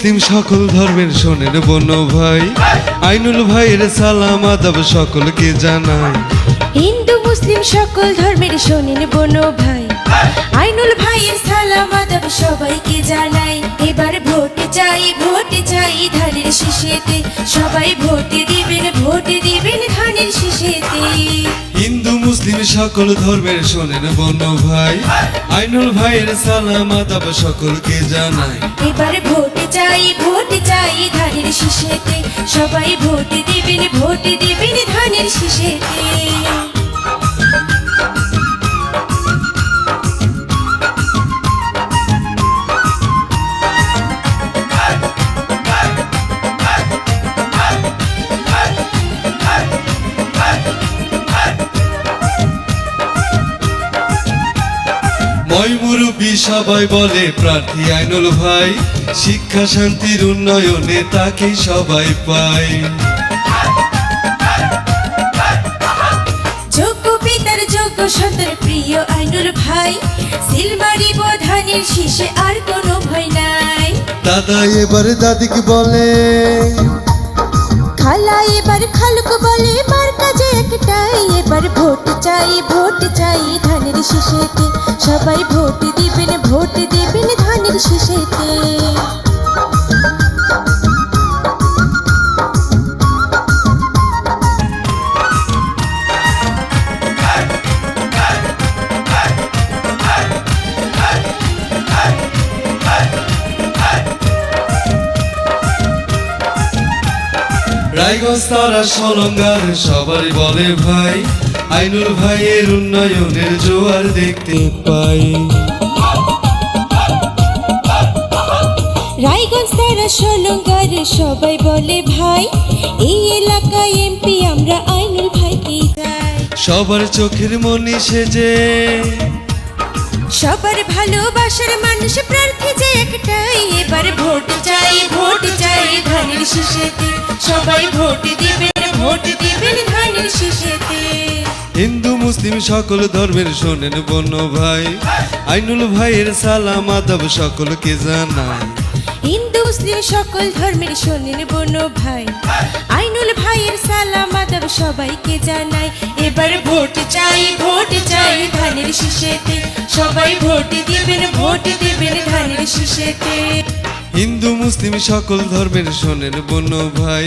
মুসলিম সকল ধর্মের শোনেন বনো ভাই, আইনুল ভাইয়ের সালাম আদাব সকলকে জানাই। হিন্দু মুসলিম সকল ধর্মের শোনেন বনো ভাই, আইনুল ভাইয়ের সালাম আদাব সবাইকে জানাই। এবার ভোট চাই ধানের শীষেতে, সবাই ভোট দিবেন ধানের শীষেতে। হিন্দু মুসলিম সকল ধর্মের শোনেন বনো ভাই, আইনুল ভাইয়ের সালাম আদাব সকলকে জানাই। এবার ভোট চাই ধানের শীষেতে, সবাই ভোট দিবেন ধানের শীষেতে। ময় মুরব্বী সবাই বলে প্রার্থী আইনুল ভাই, শিক্ষা শান্তির উন্নয়নে তাকেই সবাই পায়। যোগ্য পিতার যোগ্য সন্তান প্রিয় আইনুল ভাই, সিল মারিব ধানের শীষে আর কোনো ভয় নাই। দাদা এবার দাদিকে বলে, খালা এবার খালুকে বলে, মার্কা যে একটাই। এবার ভোট চাই ধানের শীষেতে, সবাই ভোট দিবেন ধানের শীষেতে। রায়গঞ্জ তারা সলঙ্গার সবাই বলে ভাই, আইনুল ভাইয়ের উন্নয়নের জোয়ার দেখতে পাই। রায়গঞ্জ তারা সলঙ্গার সবাই বলে ভাই, এই এলাকায় এমপি আমরা আইনুল ভাইকে চাই। সবার চোখের মনি সেজে, সবার ভালোবাসার মানুষ প্রার্থী যে একটাই। এবার ভোট চাই ধানের শীষেতে, সবাই ভোট দিবেন ধানের শীষেতে। হিন্দু মুসলিম সকল ধর্মের শোনেন বনো ভাই, আইনুল ভাইয়ের সালাম আদাব সকলকে জানাই। হিন্দু মুসলিম সকল ধর্মের শোনেন বনো ভাই, আইনুল ভাইয়ের সালাম আদাব সবাইকে জানাই। এবার ভোট চাই ধানের শীষেতে, সবাই ভোট দিবেন ধানের শীষেতে। হিন্দু মুসলিম সকল ধর্মের শোনেন বনো ভাই,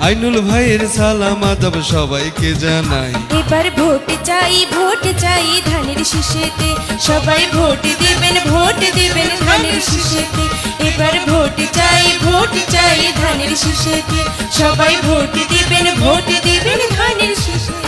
আইনুল ভাইয়ের সালাম আদাব সবাইকে জানাই। এবার ভোট চাই ধানের শীষেতে, সবাই ভোট দিবেন ধানের শীষেতে। এবার ভোট চাই ধানের শীষেতে, সবাই ভোট দিবেন ধানের শীষেতে।